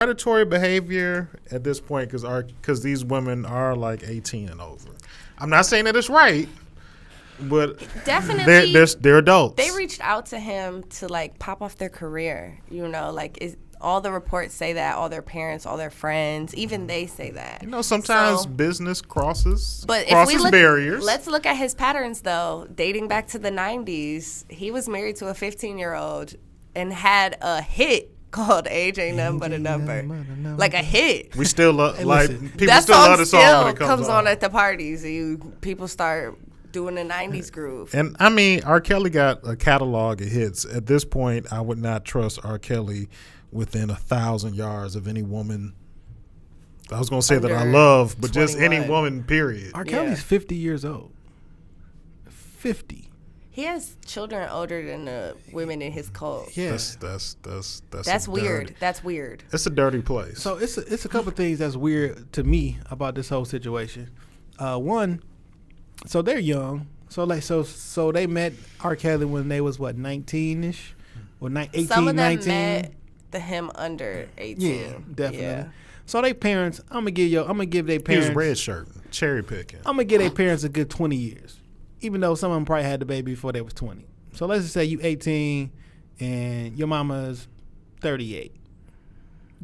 predatory behavior at this point because these women are like 18 and over. I'm not saying that it's right, but definitely they're adults. They reached out to him to like pop off their career. You know, like all the reports say that, all their parents, all their friends, even they say that. You know, sometimes business crosses barriers. Let's look at his patterns though. Dating back to the 90s, he was married to a 15-year-old and had a hit called Age Ain't Nothing But a Number. Like a hit. We still love, people that still love the song when it comes on at the parties. People start doing the 90s groove. And I mean, R. Kelly got a catalog of hits. At this point, I would not trust R. Kelly within 1,000 yards of any woman. I was going to say that I love, but 21. Just any woman, period. R. Kelly's 50 years old. 50. He has children older than the women in his cult. Yeah, that's weird. That's weird. It's a dirty place. So it's a couple of things that's weird to me about this whole situation. One, so they're young. So they met R. Kelly when they was 19ish or 18, Some of them 19. met him under 18. Yeah, definitely. Yeah. So they parents, I'm gonna give their parents. He was red shirt, cherry picking. I'm gonna give their parents a good 20 years. Even though some of them probably had the baby before they was 20. So let's just say you 18 and your mama's 38.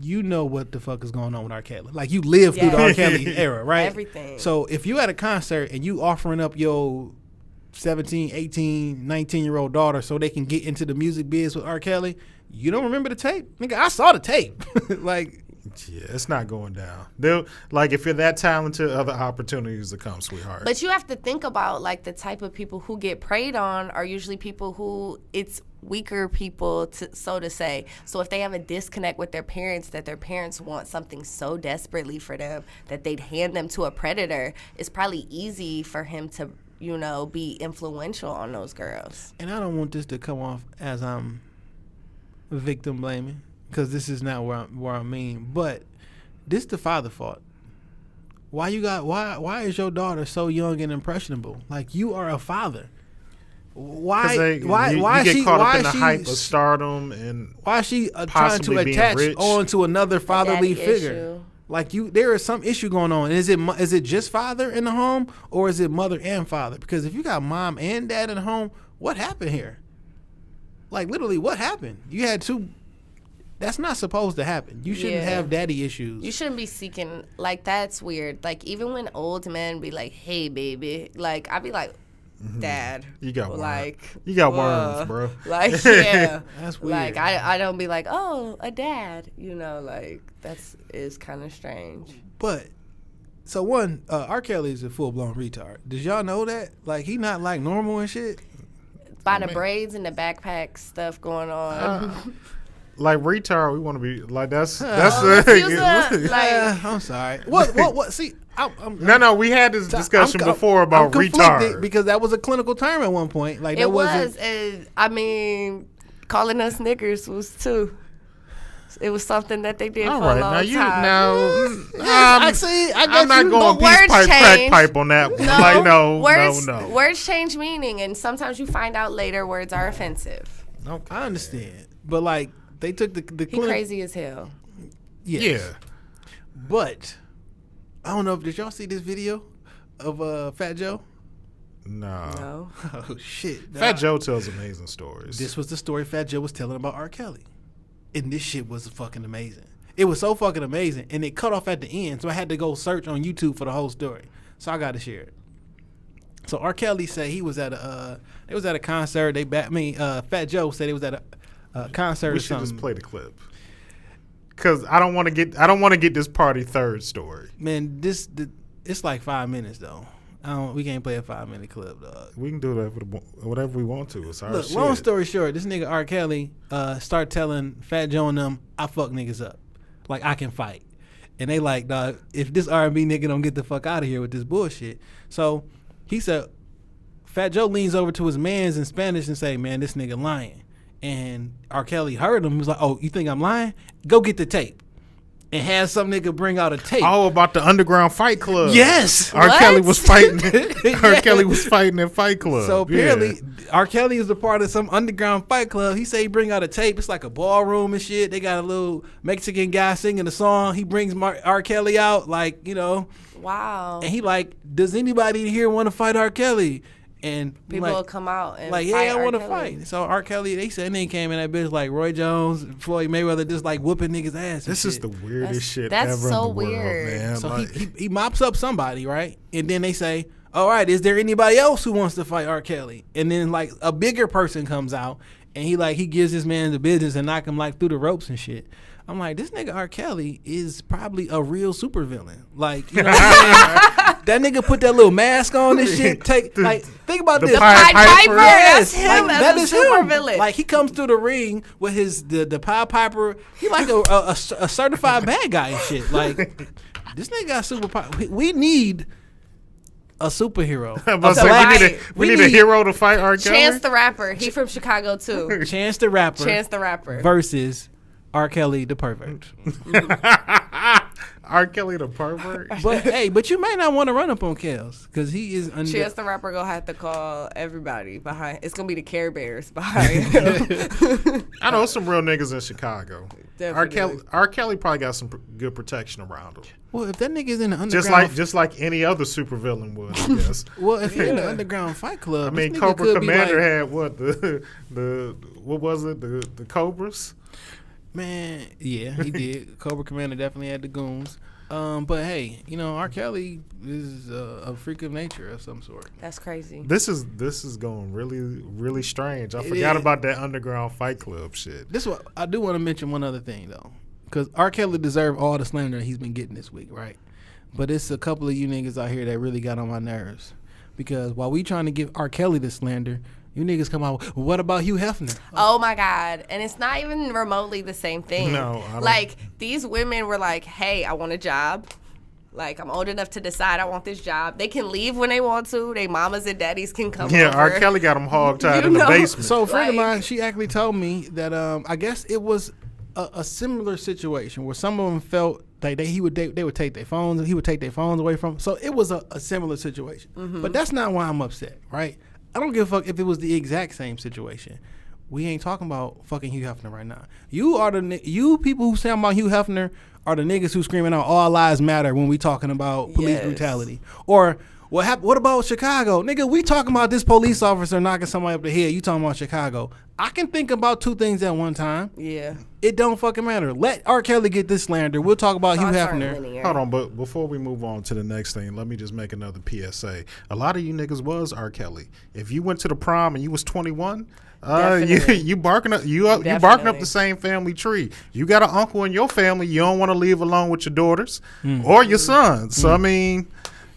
You know what the fuck is going on with R. Kelly. Like, you lived through the R. Kelly era, right? Everything. So if you at a concert and you offering up your 17, 18, 19-year-old daughter so they can get into the music biz with R. Kelly, you don't remember the tape? Nigga, I saw the tape. Like... Yeah, it's not going down. Like, if you're that talented, other opportunities will come, sweetheart. But you have to think about, like, the type of people who get preyed on are usually people who it's weaker people, so to say. So if they have a disconnect with their parents, that their parents want something so desperately for them that they'd hand them to a predator, it's probably easy for him to, you know, be influential on those girls. And I don't want this to come off as I'm victim blaming, because this is not where I mean, but this the father fault. Why is your daughter so young and impressionable? Like, you are a father. Why you get caught up in the hype of stardom, and why is she trying to attach onto another fatherly figure? Issue. Like, there is some issue going on. Is it just father in the home, or is it mother and father? Because if you got mom and dad in the home, what happened here? Like, literally, what happened? You had two. That's not supposed to happen. You shouldn't have daddy issues. You shouldn't be seeking, like, that's weird. Like, even when old men be like, hey, baby, like, I'd be like, Dad. You got worms, bro. Like, yeah. That's weird. Like, I don't be like, oh, a dad. You know, like, is kind of strange. But, so one, R. Kelly is a full-blown retard. Did y'all know that? Like, he not, like, normal and shit? By the braids and the backpack stuff going on. Like, retard, we want to be like, that's I'm sorry. What? See, no. We had this discussion before about retard, because that was a clinical term at one point. Like, it was. I mean, calling us niggers was too. It was something that they did for a long time. I'm not going crack pipe on that one. Like, no. Words change meaning, and sometimes you find out later words are offensive. Okay. I understand, but like. They took the he crazy as hell. Yes. Yeah. But I don't know did y'all see this video of Fat Joe? No. Oh shit. Fat Joe tells amazing stories. This was the story Fat Joe was telling about R. Kelly. And this shit was fucking amazing. It was so fucking amazing, and it cut off at the end, so I had to go search on YouTube for the whole story. So I got to share it. So R. Kelly said he was at a concert. Fat Joe said he was at a concert. We should just play the clip, because I don't want to get this party third story. Man, it's like 5 minutes though. We can't play a 5-minute clip, dog. We can do that whatever we want to. It's our shit. Long story short, this nigga R. Kelly start telling Fat Joe and them, I fuck niggas up, like I can fight, and they like, dog, if this R&B nigga don't get the fuck out of here with this bullshit. So he said, Fat Joe leans over to his mans in Spanish and say, man, this nigga lying. And R. Kelly heard him. He was like, oh, you think I'm lying? Go get the tape. and have some nigga bring out a tape. Oh, about the underground fight club. Yes. R. Kelly was fighting. R. Kelly was fighting in Fight Club. So apparently, R. Kelly is a part of some underground fight club. He say he bring out a tape. It's like a ballroom and shit. They got a little Mexican guy singing a song. He brings R. Kelly out, like, you know. Wow. And he like, does anybody here want to fight R. Kelly? And people will come out and like, fight yeah, I want to Kelly. fight. So R. Kelly, they said they came in that bitch like Roy Jones, Floyd Mayweather, just like whooping niggas' ass. This is the weirdest shit that's ever so in the weird. world, man. So like, he mops up somebody, right? And then they say, all right, is there anybody else who wants to fight R. Kelly? And then like a bigger person comes out and he gives this man the business and knock him like through the ropes and shit. I'm like, this nigga R. Kelly is probably a real supervillain. Like, you know what I'm saying? That nigga put that little mask on and shit. Think about this. Pied Piper. Yes, That's him. like, That's that a is super him. villain. Like he comes through the ring with the Pied Piper. He like a certified bad guy and shit. Like this nigga got superpower. We need a superhero. We need a hero to fight R. Kelly. Chance the Rapper. He from Chicago too. Chance the Rapper. Chance the Rapper versus R. Kelly the pervert. R. Kelly the pervert. But you might not want to run up on Kels because he is. Chance the Rapper gonna have to call everybody behind. It's gonna be the Care Bears behind him. I know some real niggas in Chicago. Definitely. R. Kelly probably got some good protection around him. Well, if that nigga's in the underground, just like any other supervillain would, I guess. Well, if you're in the underground fight club, I mean, Cobra Commander had what what was it? The Cobras. Man, yeah, he did. Cobra Commander definitely had the goons. But hey, you know, R. Kelly is a freak of nature of some sort. That's crazy. This is going really, really strange. I forgot about that underground fight club shit. This what I do want to mention one other thing though, because R. Kelly deserved all the slander he's been getting this week, right? But it's a couple of you niggas out here that really got on my nerves, because while we trying to give R. Kelly the slander, you niggas come out, well, what about Hugh Hefner? Oh my God. And it's not even remotely the same thing. No. I don't. Like, these women were like, hey, I want a job. Like, I'm old enough to decide I want this job. They can leave when they want to. They mamas and daddies can come over. Yeah, R. Kelly got them hogtied in the basement. So a friend of mine, she actually told me that I guess it was a similar situation where some of them felt like they would take their phones, he would take their phones away from them. So it was a similar situation. Mm-hmm. But that's not why I'm upset, right? I don't give a fuck if it was the exact same situation. We ain't talking about fucking Hugh Hefner right now. You people who say about Hugh Hefner are the niggas who screaming out all lives matter when we talking about police brutality. Or what about Chicago? Nigga, we talking about this police officer knocking somebody up the head. You talking about Chicago. I can think about two things at one time. Yeah. It don't fucking matter. Let R. Kelly get this slander. We'll talk about Hugh Hefner. Hold on, but before we move on to the next thing, let me just make another PSA. A lot of you niggas was R. Kelly. If you went to the prom and you was 21, you barking up the same family tree. You got an uncle in your family you don't want to leave alone with your daughters or your sons. So I mean,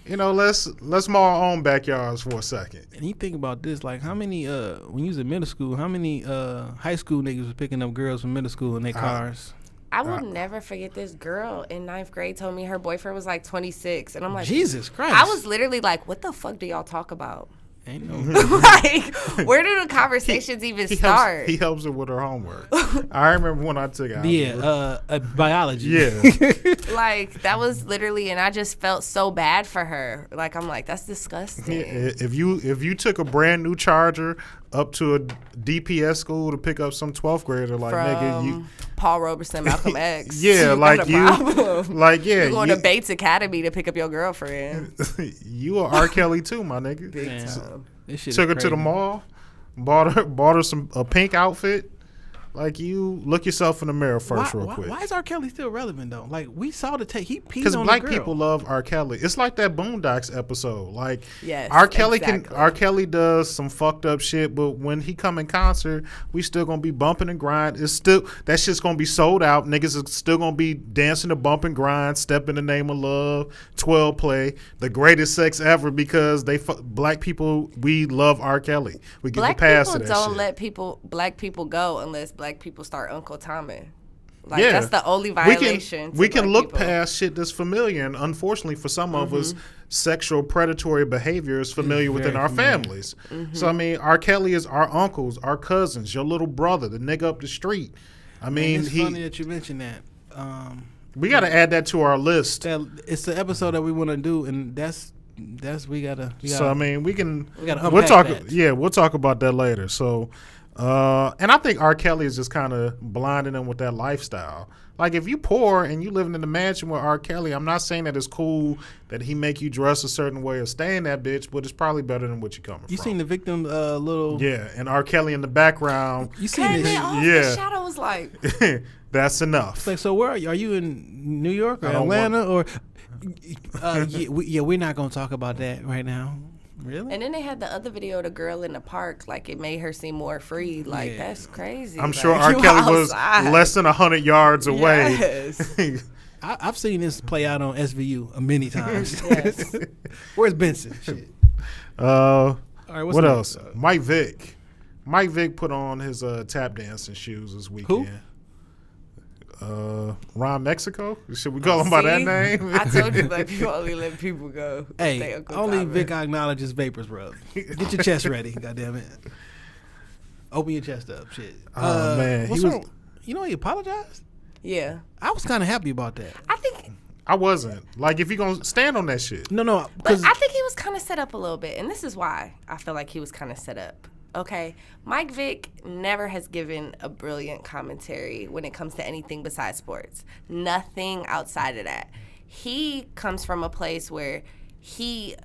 you know, let's mow our own backyards for a second. And you think about this, like how many when you was in middle school, how many high school niggas was picking up girls from middle school in their cars? I will never forget this girl in 9th grade told me her boyfriend was like 26, and I'm like, Jesus Christ! I was literally like, what the fuck do y'all talk about? Ain't no like, where do the conversations even start? He helps her with her homework. I remember when I took algebra. Biology. Yeah. Like, that was literally, and I just felt so bad for her. Like, I'm like, that's disgusting. If you took a brand new Charger up to a DPS school to pick up some 12th grader, like nigga, you Paul Robeson, Malcolm X. Yeah, like you, like yeah, you going to Bates Academy to pick up your girlfriend. You are R. Kelly too, my nigga. Big time. Took her to the mall, bought her a pink outfit. Like, you look yourself in the mirror first, real quick. Why is R. Kelly still relevant though? Like, we saw the tape. He peed on the girl. Because black people love R. Kelly. It's like that Boondocks episode. Like, yes, R. Kelly does some fucked up shit, but when he come in concert, we still gonna be bumping and grind. It's still, that shit's gonna be sold out. Niggas is still gonna be dancing to bump and grind, Step in the Name of Love, 12 Play, the greatest sex ever, because black people, we love R. Kelly. We get the pass to that shit. Black people don't let black people go unless black people start Uncle Tommy. Like, that's the only violation. We can look past shit that's familiar, and unfortunately for some of us, sexual predatory behavior is familiar within our families. So I mean, R. Kelly is our uncles, our cousins, your little brother, the nigga up the street. I mean, it's funny that you mentioned that. We got to add that to our list. It's the episode that we want to do, and that's we gotta. So I mean, we'll talk. That. Yeah, we'll talk about that later. So, and I think R.Kelly is just kind of blinding them with that lifestyle. Like, if you poor and you living in the mansion with R.Kelly, I'm not saying that it's cool that he make you dress a certain way or stay in that bitch, but it's probably better than what you coming from. You seen the victim little? Yeah, and R.Kelly in the background. You seen this? The shadow was like. That's enough. It's like, so where are you? Are you in New York or Atlanta or? We're not gonna talk about that right now. Really? And then they had the other video of the girl in the park. Like, it made her seem more free. Like, that's crazy. I'm sure R.Kelly was less than 100 yards away. Yes. I've seen this play out on SVU many times. Yes. Where's Benson? Shit. All right, what else? Mike Vick. Mike Vick put on his tap dancing shoes this weekend. Who? Ron Mexico? Should we call him by that name? I told you, like, you only let people go. Hey, only Vic acknowledges vapors, bro. Get your chest ready, goddammit. Open your chest up, shit. Oh, man. You know he apologized? Yeah. I was kind of happy about that. I wasn't. Like, if you're going to stand on that shit. No. But I think he was kind of set up a little bit, and this is why I feel like he was kind of set up. Okay, Mike Vick never has given a brilliant commentary when it comes to anything besides sports. Nothing outside of that. He comes from a place where he,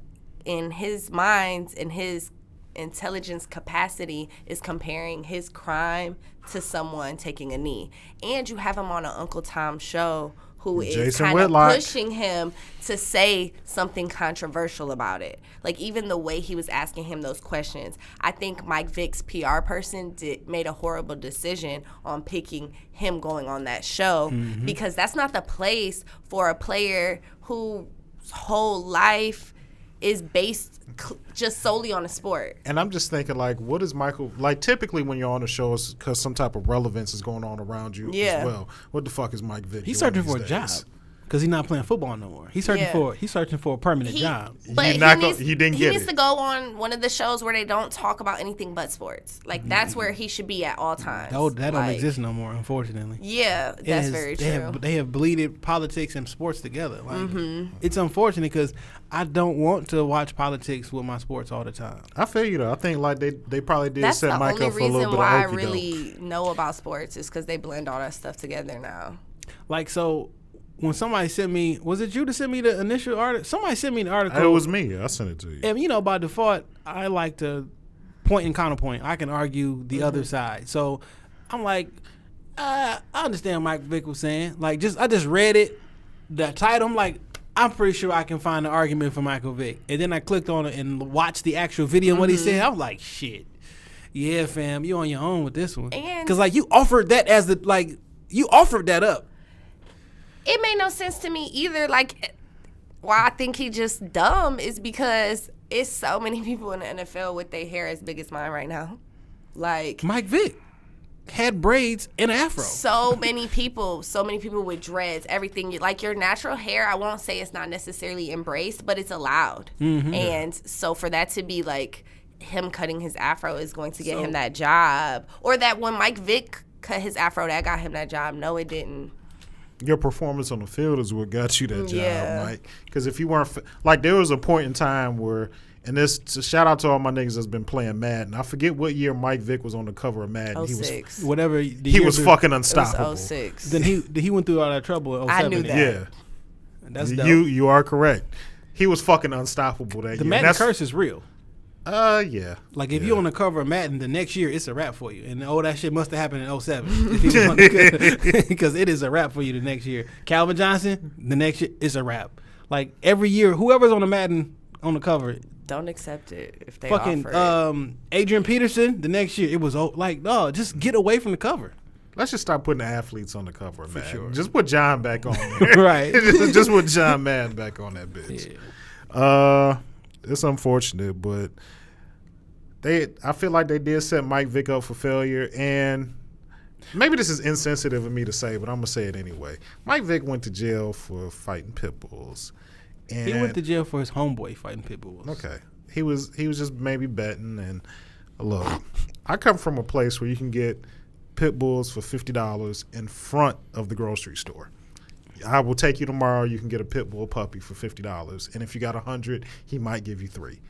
in his mind, in his intelligence capacity, is comparing his crime to someone taking a knee. And you have him on an Uncle Tom show who is kind of pushing him to say something controversial about it. Like, even the way he was asking him those questions. I think Mike Vick's PR person made a horrible decision on picking him going on that show because that's not the place for a player whose whole life is based just solely on a sport. And I'm just thinking, like, what is Michael, like, typically when you're on a show, it's because some type of relevance is going on around you as well. What the fuck is Mike Vick He's searching for a job because he's not playing football no more. He's searching for a permanent job. But he needs to go on one of the shows where they don't talk about anything but sports. Like, that's where he should be at all times. That don't exist no more, unfortunately. Yeah, that's very true. They have bleeded politics and sports together. Like, it's unfortunate because I don't want to watch politics with my sports all the time. I feel you though. I think like they probably did set Mike up for a little bit of okey-doke. That's the only reason why I really know about sports is because they blend all that stuff together now. Like, so when somebody sent me, was it you that sent me the initial article? Somebody sent me the article. It was me. I sent it to you. And by default, I like to point and counterpoint. I can argue the other side. So I'm like, I understand what Mike Vick was saying. Like, I just read it, the title. I'm like, I'm pretty sure I can find an argument for Michael Vick. And then I clicked on it and watched the actual video and what he said. I was like, shit. Yeah, fam, you on your own with this one. Because, like, you offered that you offered that up. It made no sense to me either. Like, why I think he just dumb is because it's so many people in the NFL with their hair as big as mine right now. Like, Mike Vick had braids and an afro. So many people with dreads, everything. Like, your natural hair, I won't say it's not necessarily embraced, but it's allowed. And so for that to be like him cutting his afro is going to get him that job. Or that when Mike Vick cut his afro, that got him that job. No, it didn't. Your performance on the field is what got you that job, Mike. Because if you weren't like, there was a point in time where, and this shout out to all my niggas that's been playing Madden. I forget what year Mike Vick was on the cover of Madden. 06. He was fucking unstoppable. It was 06. Then he went through all that trouble in 07. I knew that. Yeah, that's dope. You are correct. He was fucking unstoppable that year. The Madden curse is real. Yeah. Like, if you're on the cover of Madden, the next year it's a wrap for you. And that shit must have happened in 07. Because it is a wrap for you the next year. Calvin Johnson, the next year it's a wrap. Like, every year, whoever's on the Madden on the cover, don't accept it if they fucking offer it. Adrian Peterson, the next year it was like, no, just get away from the cover. Let's just start putting athletes on the cover of Madden. Sure. Just put John back on there. Right. just put John Madden back on that bitch. Yeah. It's unfortunate, but I feel like they did set Mike Vick up for failure, and maybe this is insensitive of me to say, but I'm gonna say it anyway. Mike Vick went to jail for fighting pit bulls. And he went to jail for his homeboy fighting pit bulls. Okay, he was just maybe betting. And look, I come from a place where you can get pit bulls for $50 in front of the grocery store. I will take you tomorrow. You can get a pit bull puppy for $50, and if you got 100, he might give you 3.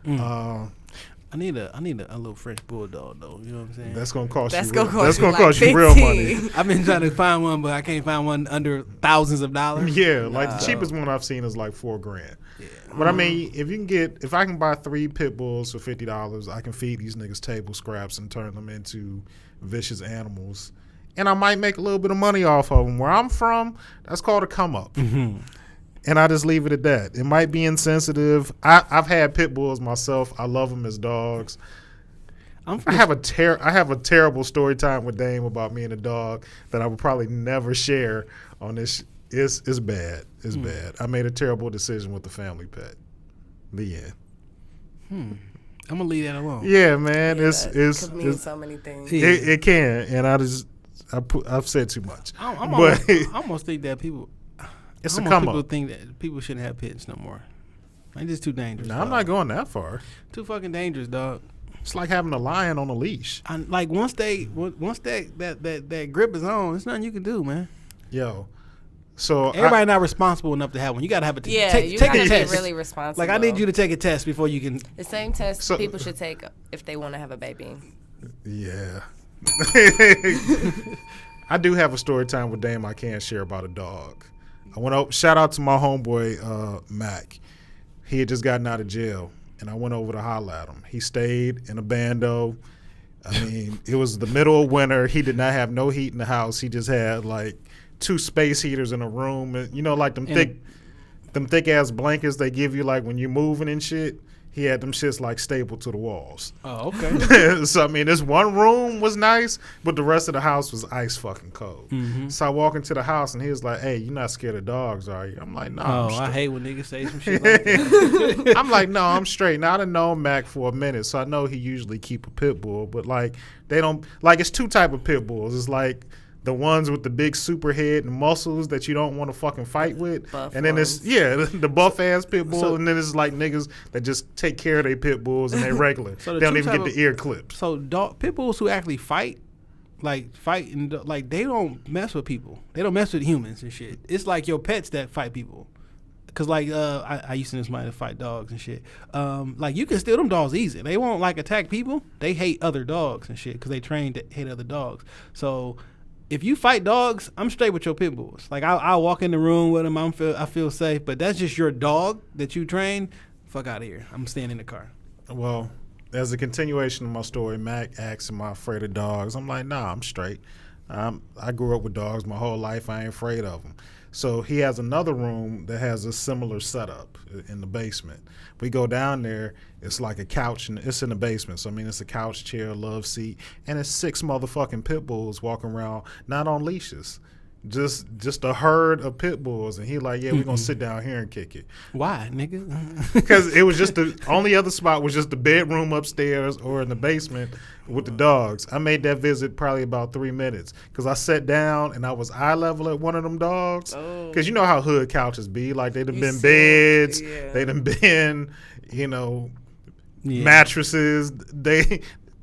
I need a little French bulldog though. You know what I'm saying? That's gonna cost that's you. Gonna that's gonna cost like you real money. I've been trying to find one, but I can't find one under thousands of dollars. Yeah, like the cheapest one I've seen is like $4,000. Yeah. But I mean, if I can buy 3 pit bulls for $50, I can feed these niggas table scraps and turn them into vicious animals, and I might make a little bit of money off of them. Where I'm from, that's called a come up. Mm-hmm. And I just leave it at that. It might be insensitive. I've had pit bulls myself. I love them as dogs. I have a terrible story time with Dame about me and a dog that I would probably never share on this. It's bad. It's bad. I made a terrible decision with the family pet. The end. I'm gonna leave that alone. Yeah, man. Yeah, it could mean so many things. It can, and I've said too much. I almost think that people. It's a come up. People think that people shouldn't have pets no more. Like, it's too dangerous. No, I'm not going that far. Too fucking dangerous, dog. It's like having a lion on a leash. Like once that grip is on, there's nothing you can do, man. Yo, so everybody not responsible enough to have one. You gotta have a test. Yeah, take you a gotta test. be really responsible. Like I need you to take a test before you can. The same test people should take if they want to have a baby. Yeah. I do have a story time with Dame I can't share about a dog. I went up. Shout out to my homeboy Mac. He had just gotten out of jail, and I went over to holler at him. He stayed in a bando. I mean, it was the middle of winter. He did not have no heat in the house. He just had like 2 space heaters in a room, and, you know, like them thick ass blankets they give you like when you're moving and shit. He had them shits like stapled to the walls. Oh, okay. So I mean, this one room was nice, but the rest of the house was ice fucking cold. Mm-hmm. So I walk into the house and he was like, "Hey, you're not scared of dogs, are you?" I'm like, "No." Oh, I hate when niggas say some shit like that. I'm like, "No, I'm straight." Now I done known Mac for a minute, so I know he usually keep a pit bull, but like they don't like. It's 2 type of pit bulls. It's like the ones with the big super head and muscles that you don't want to fucking fight with. Buff and then ones. it's, the buff ass pit bull. And then it's like niggas that just take care of their pit bulls and they regular. So they don't even get the ear clips. So pit bulls who actually fight and like they don't mess with people. They don't mess with humans and shit. It's like your pets that fight people. Cause like I used to know somebody to fight dogs and shit. Like you can steal them dogs easy. They won't like attack people. They hate other dogs and shit because they trained to hate other dogs. So if you fight dogs, I'm straight with your pit bulls. Like I'll walk in the room with them. I feel safe. But that's just your dog that you train. Fuck out of here. I'm staying in the car. Well, as a continuation of my story, Mac asks, "Am I afraid of dogs?" I'm like, "Nah, I'm straight. I grew up with dogs my whole life. I ain't afraid of them." So he has another room that has a similar setup in the basement. We go down there, it's like a couch, and it's in the basement. So, I mean, it's a couch, chair, love seat, and it's 6 motherfucking pit bulls walking around, not on leashes. Just a herd of pit bulls. And he like, "Yeah, we're going to sit down here and kick it." Why, nigga? Because it was just the only other spot was just the bedroom upstairs or in the basement with the dogs. I made that visit probably about 3 minutes because I sat down and I was eye level at one of them dogs. Because you know how hood couches be. Like they done been beds. Yeah. They done been, mattresses.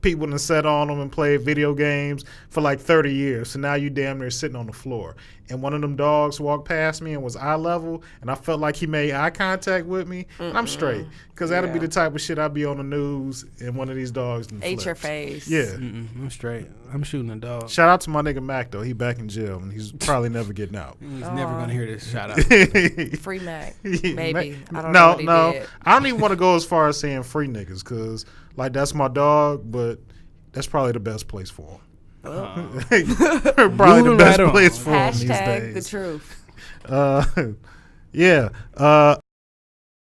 People done sat on them and played video games for like 30 years. So now you damn near sitting on the floor. And one of them dogs walked past me and was eye level, and I felt like he made eye contact with me. And I'm straight. Because that'll be the type of shit I'll be on the news and one of these dogs ate your face. Yeah. I'm straight. I'm shooting a dog. Shout out to my nigga Mac, though. He back in jail, and he's probably never getting out. He's never going to hear this shout out. Free Mac. Maybe. I don't know what he did. I don't even want to go as far as saying free niggas because, like, that's my dog, but that's probably the best place for him. Probably the best place for him these days. #the truth. Yeah.